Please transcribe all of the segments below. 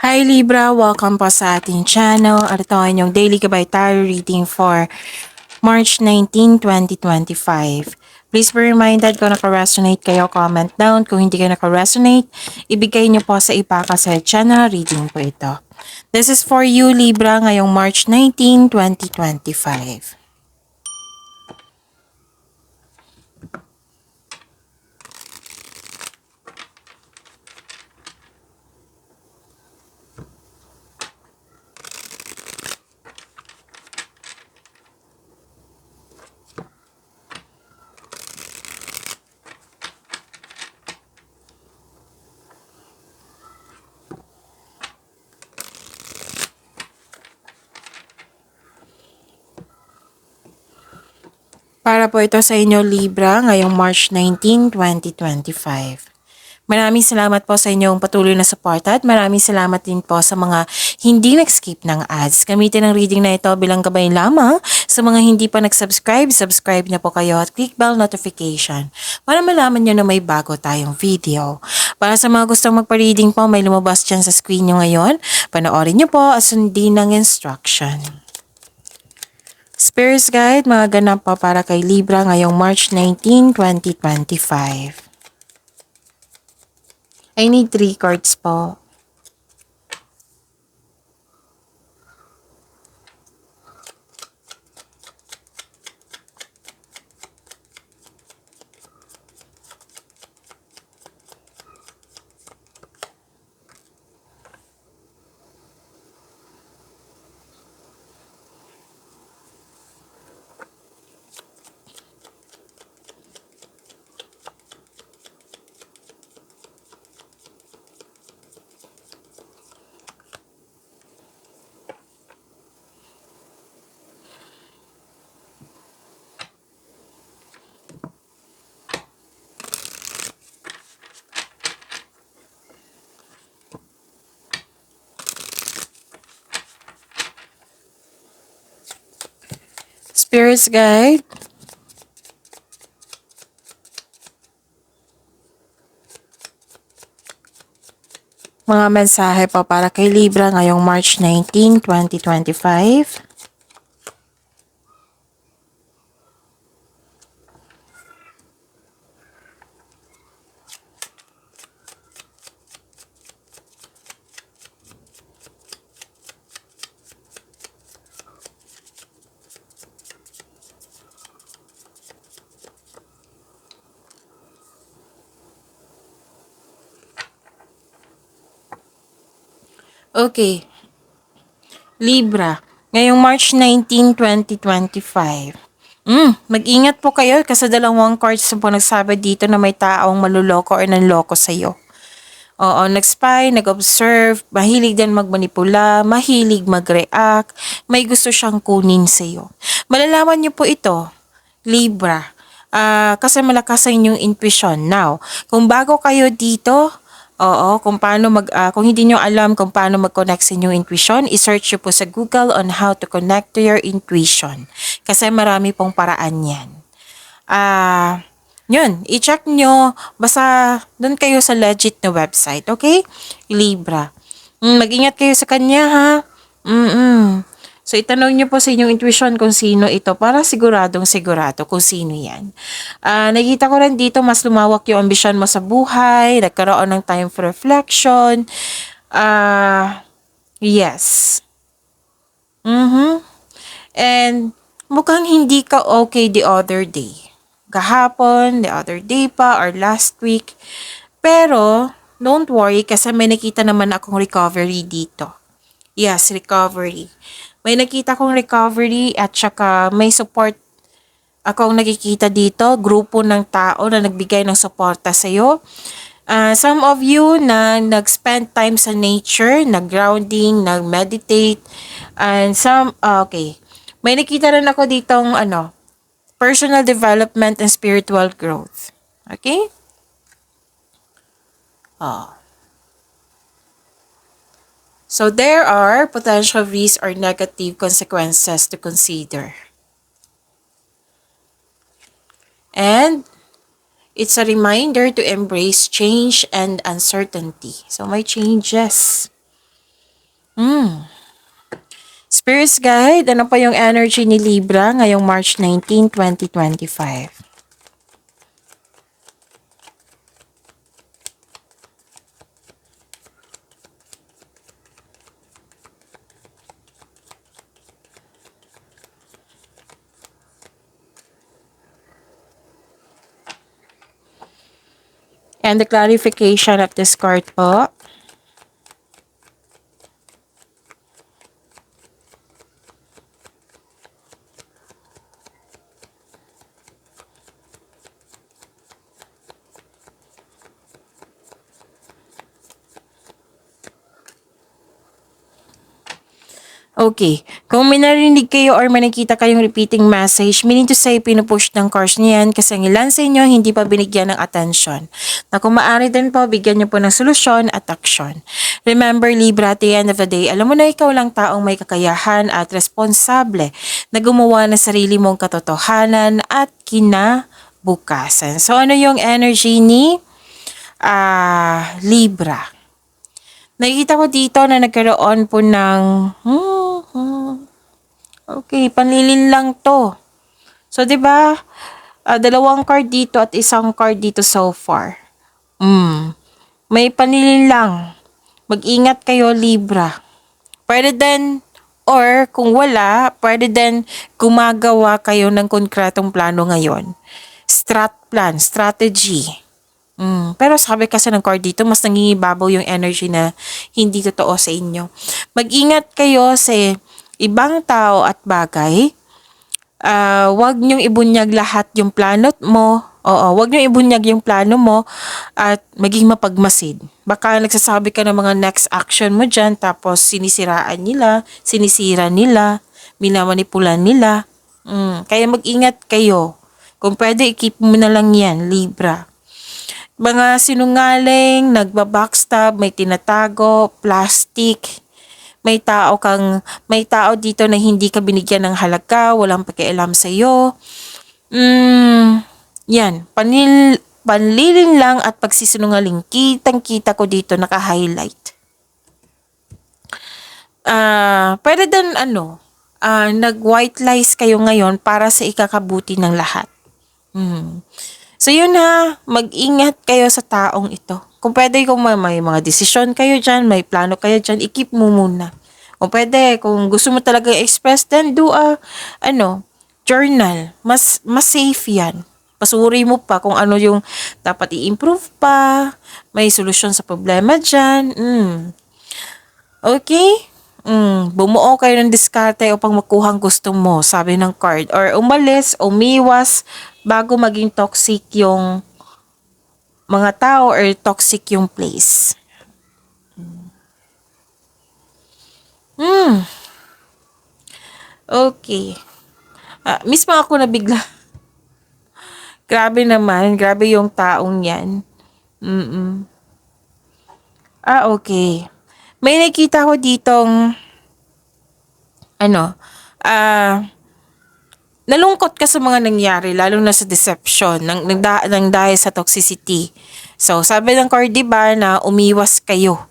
Hi Libra! Welcome po sa ating channel. At ito ang inyong daily gabay tarot reading for March 19, 2025. Please be reminded kung naka-resonate kayo, comment down. Kung hindi kayo naka-resonate, ibigay niyo po sa ipa kasi channel reading po ito. This is for you Libra ngayong March 19, 2025. Para po ito sa inyo Libra ngayong March 19, 2025. Maraming salamat po sa inyong patuloy na suporta at maraming salamat din po sa mga hindi nag-skip ng ads. Gamitin ang reading na ito bilang gabay lamang sa mga hindi pa nag-subscribe. Subscribe na po kayo at click bell notification para malaman nyo na may bago tayong video. Para sa mga gustong magpa-reading po, may lumabas dyan sa screen nyo ngayon. Panoorin nyo po at sundin ng instruction. Spirits Guide, mga ganap po para kay Libra ngayong March 19, 2025. I need 3 cards po. Spirits Guide. Mga mensahe po para kay Libra ngayong March 19, 2025. Okay. Libra, ngayong March 19, 2025. Mag-ingat po kayo kasi dalawang cards po nagsabi dito na may taong maluloko or nanloko sa'yo. Oo, nag-spy, nag-observe, mahilig din magmanipula, mahilig mag-react, may gusto siyang kunin sa'yo. Malalaman niyo po ito, Libra, kasi malakas sa inyong intuition. Now, kung bago kayo dito, kung paano kung hindi niyo alam kung paano mag-connect sa inyong intuition, i-search niyo po sa Google on how to connect to your intuition. Kasi marami pong paraan yan. Yun, i-check nyo, basta doon kayo sa legit na website, okay? Libra. Mag-ingat kayo sa kanya, ha? So, itanong nyo po sa inyong intuition kung sino ito para siguradong sigurado kung sino yan. Nakita ko rin dito, mas lumawak yung ambisyon mo sa buhay, nagkaroon ng time for reflection. Yes. And mukhang hindi ka okay the other day. Kahapon, the other day pa, or last week. Pero, don't worry kasi may nakita naman akong recovery dito. Yes, recovery. May nakita kong recovery at saka may support akong nakikita dito, grupo ng tao na nagbigay ng suporta sa'yo. Some of you na nag-spend time sa nature, nag-grounding, nag-meditate, and okay. May nakita rin ako ditong personal development and spiritual growth. Okay? So there are potential risks or negative consequences to consider. And it's a reminder to embrace change and uncertainty. So may changes. Spirits Guide, ano pa yung energy ni Libra ngayong March 19, 2025? And the clarification of this card po. Okay. Kung may narinig kayo or may nakita kayong repeating message, meaning to say, pinupush ng cards niyan kasi ang ilan sa inyo hindi pa binigyan ng attention. Na kung maaari din po, bigyan niyo po ng solusyon at aksyon. Remember, Libra, at the end of the day, alam mo na ikaw lang taong may kakayahan at responsable na gumawa ng sarili mong katotohanan at kinabukasan. So, ano yung energy ni Libra? Nakikita ko dito na nagkaroon po ng okay, panlilin lang to. So, 'di ba? Dalawang card dito at isang card dito so far. May panlilin lang. Mag-ingat kayo, Libra. Pwede din, or kung wala, pwede din gumagawa kayo ng konkretong plano ngayon. Plan, strategy. Pero sabi kasi ng card dito, mas nangingibabaw yung energy na hindi totoo sa inyo. Mag-ingat kayo sa ibang tao at bagay. Huwag niyong ibunyag lahat yung plano mo. Oo, huwag niyong ibunyag yung plano mo at maging mapagmasid. Baka nagsasabi ka ng mga next action mo dyan, tapos sinisiraan nila, sinisira nila, minamanipulan nila. Kaya mag-ingat kayo. Kung pwede, i-keep mo na lang yan, Libra. Mga sinungaling, nagbabackstab, may tinatago, plastic, may tao dito na hindi ka binigyan ng halaga, walang pakialam sa iyo. Yan, panlilin lang at pagsisinungaling. Kitang-kita ko dito naka-highlight. Pwede din nag-white lies kayo ngayon para sa ikakabuti ng lahat. So yun ha, mag-ingat kayo sa taong ito. Kung pwede, kung may mga desisyon kayo dyan, may plano kayo dyan, i-keep mo muna. Kung pwede, kung gusto mo talaga i-express, then do a, journal. Mas safe yan. Pasuri mo pa kung ano yung dapat i-improve pa, may solusyon sa problema dyan. Okay? Bumuo kayo ng diskarte upang makuha ang gusto mo, sabi ng card. Or umiwas, bago maging toxic yung mga tao or toxic yung place. Okay. Mismo ako nabigla. Grabe naman, grabe yung taong yan. Okay. May nakita ko ditong nalungkot ka sa mga nangyari, lalo na sa deception, nang dahil sa toxicity. So, sabi ng card, diba, na umiwas kayo.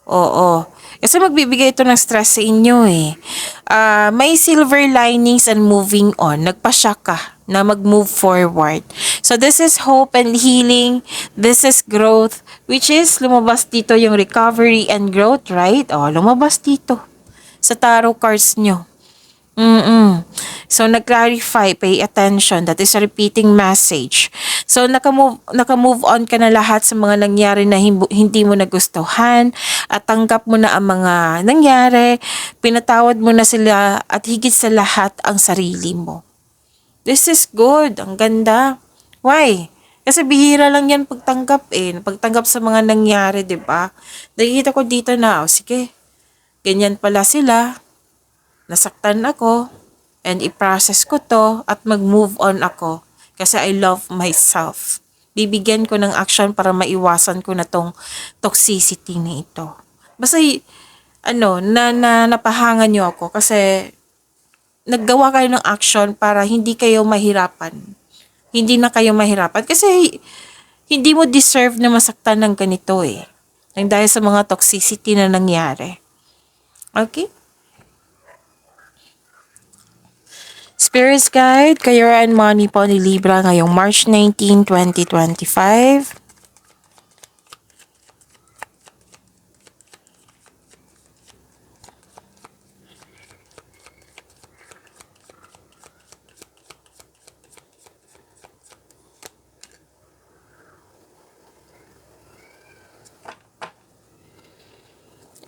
Oo. Kasi magbibigay ito ng stress sa inyo eh. May silver linings and moving on. Nagpasya ka na mag-move forward. So, this is hope and healing. This is growth. Which is, lumabas dito yung recovery and growth, right? Lumabas dito sa tarot cards nyo. So, nag-clarify, pay attention. That is a repeating message. So, naka-move on ka na lahat sa mga nangyari na hindi mo nagustuhan at tanggap mo na ang mga nangyari. Pinatawad mo na sila at higit sa lahat ang sarili mo. This is good. Ang ganda. Why? Kasi bihira lang yan pagtanggap pagtanggap sa mga nangyari, diba? Nakikita ko dito na, sige, ganyan pala sila. Nasaktan ako, and i-process ko to at mag-move on ako kasi I love myself. Bibigyan ko ng action para maiwasan ko na tong toxicity na ito. Basta napahangan niyo ako kasi naggawa kayo ng action para hindi kayo mahirapan. Hindi na kayo mahirapan kasi hindi mo deserve na masaktan ng ganito Nang dahil sa mga toxicity na nangyari. Okay? Spirits Guide, Career and Money po ni Libra ngayong March 19, 2025.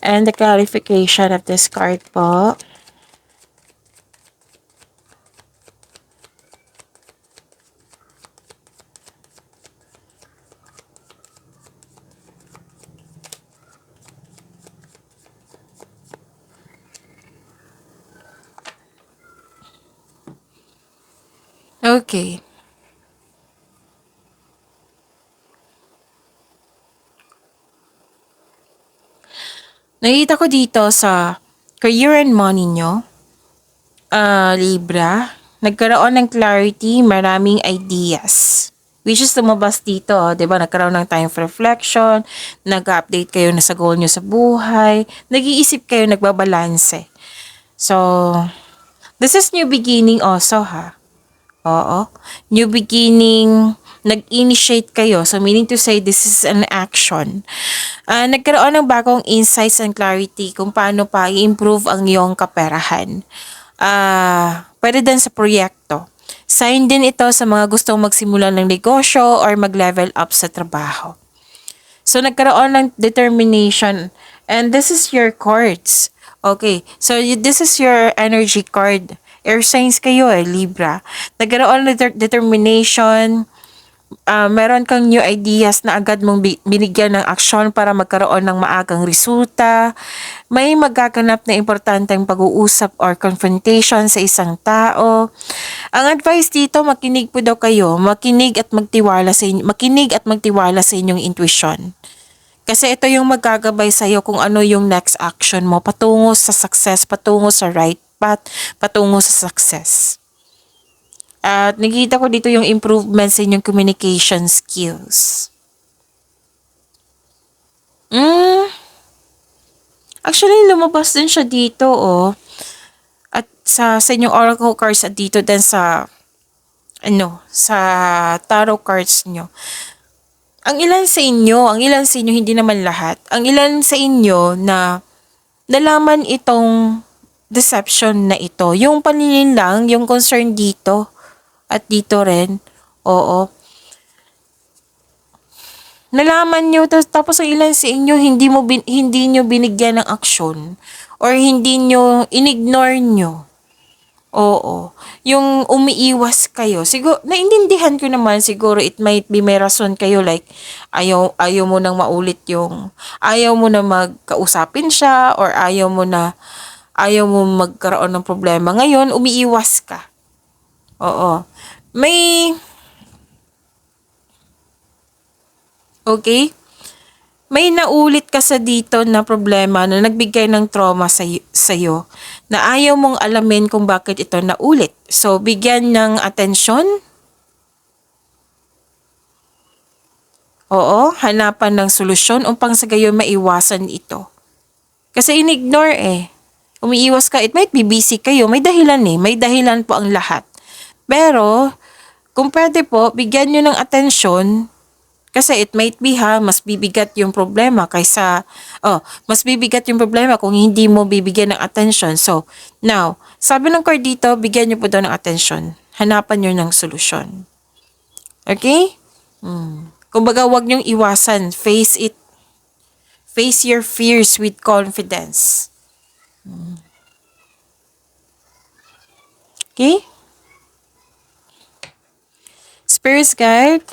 And the clarification of this card po. Okay. Nakita ko dito sa career and money nyo, Libra, nagkaroon ng clarity, maraming ideas. Which is lumabas dito, di ba? Nagkaroon ng time for reflection, nag-update kayo na sa goal nyo sa buhay, nag-iisip kayo, nagbabalanse. So, this is new beginning also, ha? Oo. New beginning, nag-initiate kayo. So, meaning to say, this is an action. Nagkaroon ng bagong insights and clarity kung paano pa i-improve ang iyong kaperahan. Pwede din sa proyekto. Sign din ito sa mga gustong magsimula ng negosyo or mag-level up sa trabaho. So, nagkaroon ng determination. And this is your cards. Okay. So, this is your energy card. Air signs kayo Libra. Nagkaroon ng determination. Meron kang new ideas na agad mong binigyan ng aksyon para magkaroon ng maagang resulta. May magaganap na importanteng pag-uusap or confrontation sa isang tao. Ang advice dito, makinig po daw kayo. Makinig at magtiwala sa inyong intuition. Kasi ito yung magagabay sa iyo kung ano yung next action mo patungo sa success, patungo sa right path, patungo sa success. At nakita ko dito yung improvement sa inyong communication skills. Actually, lumabas din siya dito, At sa inyong oracle cards at dito din sa tarot cards nyo. Ang ilan sa inyo, hindi naman lahat, ang ilan sa inyo na nalaman itong deception na ito, yung paninin lang, yung concern dito, at dito rin, oo. Nalaman nyo, tapos ang ilan sa inyo, hindi nyo binigyan ng aksyon, or hindi nyo, inignore nyo. Oo. Yung umiiwas kayo. Siguro, naiintindihan ko naman, siguro it might be may rason kayo like, ayaw mo nang maulit ayaw mo na magkausapin siya or ayaw mo magkaroon ng problema. Ngayon, umiiwas ka. Oo. Okay? May naulit ka sa dito na problema na nagbigay ng trauma sa'yo na ayaw mong alamin kung bakit ito naulit. So, bigyan ng atensyon. Oo, hanapan ng solusyon upang sa gayon maiwasan ito. Kasi inignore Umiiwas ka, it might be busy kayo. May dahilan may dahilan po ang lahat. Pero, kung pwede po, bigyan nyo ng atensyon. Kasi it might be mas bibigat yung problema mas bibigat yung problema kung hindi mo bibigyan ng attention. So, now, sabi ng card dito, bigyan nyo po daw ng attention. Hanapan nyo ng solusyon. Okay? Kumbaga, wag nyong iwasan. Face it. Face your fears with confidence. Okay? Spirits Guide.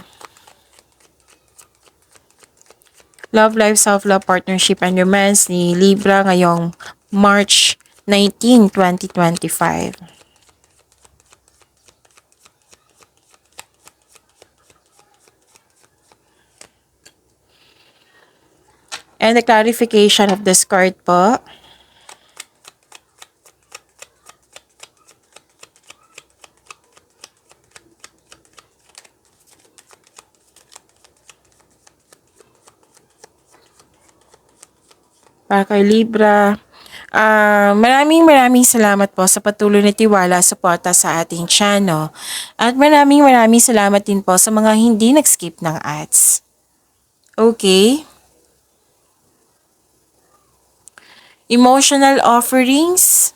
Love Life, Self-Love, Partnership, and Romance ni Libra ngayong March 19, 2025. And the clarification of this card po. Para kay Libra, Maraming salamat po sa patuloy na tiwala, suporta sa ating channel. At maraming salamat din po sa mga hindi nag-skip ng ads. Okay? Emotional offerings.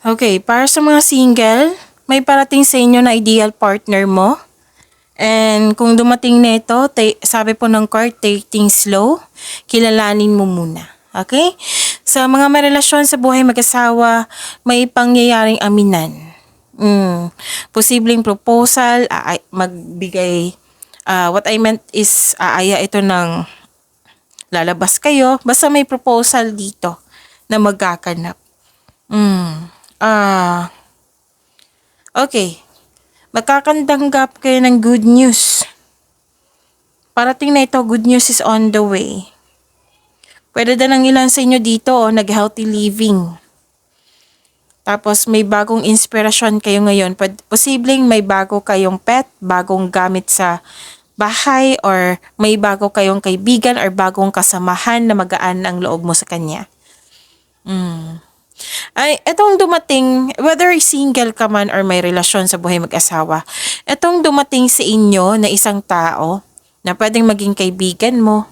Okay, para sa mga single, may parating sa inyo na ideal partner mo. And kung dumating na ito, sabi po ng card, take things slow. Kilalanin mo muna. Okay? Sa mga may relasyon sa buhay mag-asawa, may pangyayaring aminan. Posibleng proposal, magbigay, what I meant is, aaya ito ng lalabas kayo. Basta may proposal dito na magkakanap. Okay. Magkakandanggap kayo ng good news. Parating na ito, good news is on the way. Pwede din ng ilan sa inyo dito, nag-healthy living. Tapos may bagong inspirasyon kayo ngayon. Posibleng may bago kayong pet, bagong gamit sa bahay, or may bago kayong kaibigan or bagong kasamahan na magaan ang loob mo sa kanya. Ay, etong dumating, whether single ka man or may relasyon sa buhay mag-asawa, etong dumating sa inyo na isang tao na pwedeng maging kaibigan mo,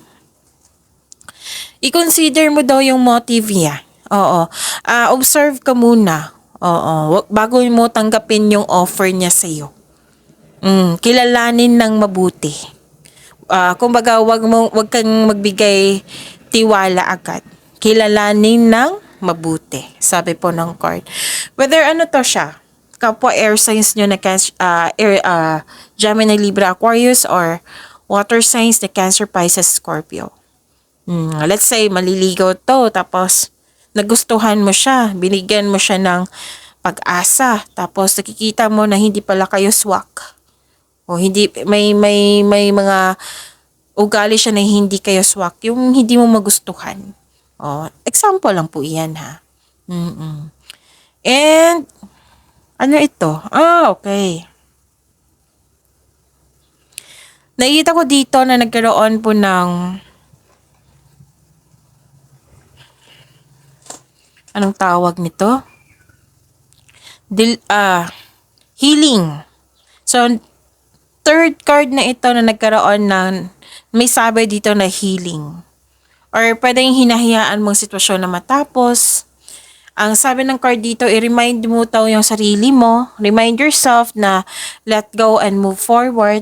i-consider mo daw yung motive niya. Oo. Observe ka muna. Oo. Bago mo tanggapin yung offer niya sa'yo. Kilalanin ng mabuti. Kumbaga, wag kang magbigay tiwala agad. Kilalanin ng mabuti, sabi po ng card. Whether ano to siya, kapwa air signs nyo na Gemini, Libra, Aquarius, or water signs na Cancer, Pisces, Scorpio. Let's say, maliligaw to, tapos nagustuhan mo siya, binigyan mo siya ng pag-asa, tapos nakikita mo na hindi pala kayo swak. O hindi, may mga ugali siya na hindi kayo swak, yung hindi mo magustuhan. Example lang po iyan, ha. And, ano ito? Okay. Nakikita ko dito na nagkaroon po ng anong tawag nito? Healing. So, third card na ito na nagkaroon ng, may sabi dito na healing. Or pwedeng hinahayaan mong sitwasyon na matapos. Ang sabi ng card dito, i-remind mo daw yung sarili mo. Remind yourself na let go and move forward.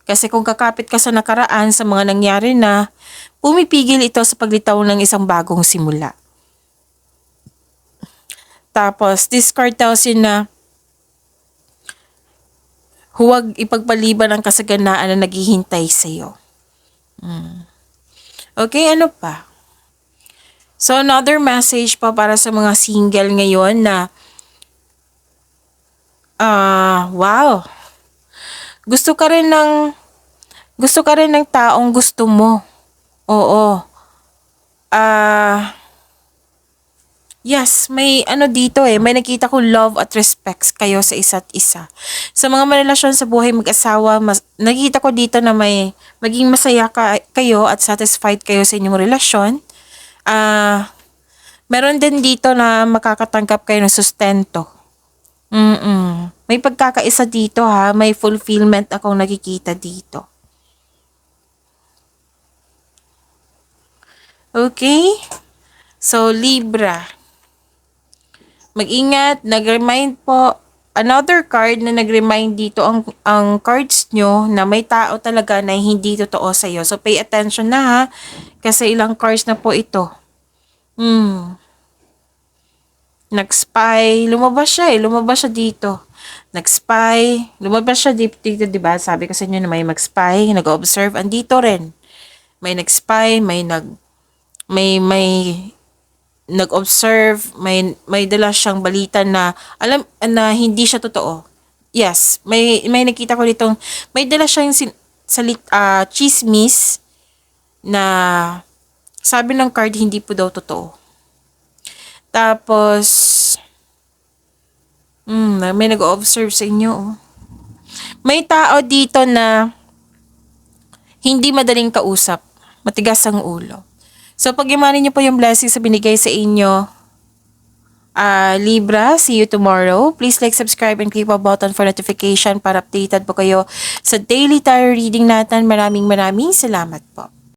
Kasi kung kakapit ka sa nakaraan, sa mga nangyari na, pumipigil ito sa paglitaw ng isang bagong simula. Tapos, this card tells you na huwag ipagpaliban ang kasaganaan na naghihintay sa'yo. Okay, ano pa? So, another message pa para sa mga single ngayon na wow. Gusto ka rin ng taong gusto mo. Oo. Yes, may ano dito may nakita ko love at respect kayo sa isa't isa. Sa mga marelasyon sa buhay mag-asawa, nakita ko dito na may maging masaya kayo at satisfied kayo sa inyong relasyon. Meron din dito na makakatanggap kayo ng sustento. May pagkakaisa dito, ha, may fulfillment akong nakikita dito. Okay? So, Libra. Mag-ingat, nag-remind po, another card na nag-remind dito ang cards nyo na may tao talaga na hindi totoo sa'yo. So, pay attention na, ha, kasi ilang cards na po ito. Nag-spy, lumabas siya dito. Nag-spy, lumabas siya dito, diba? Sabi ko sa inyo na may mag-spy, nag-observe, andito rin. May nag-spy, may nag-observe, may dala siyang balita na alam na hindi siya totoo. Yes, may nakita ko ditong may dala siyang chismis na sabi ng card hindi po daw totoo. Tapos may nag-observe sa inyo. May tao dito na hindi madaling kausap, matigas ang ulo. So, pag-imanin niyo po yung blessings sa binigay sa inyo. Libra, see you tomorrow. Please like, subscribe, and click the button for notification para updated po kayo sa daily tarot reading natin. Maraming salamat po.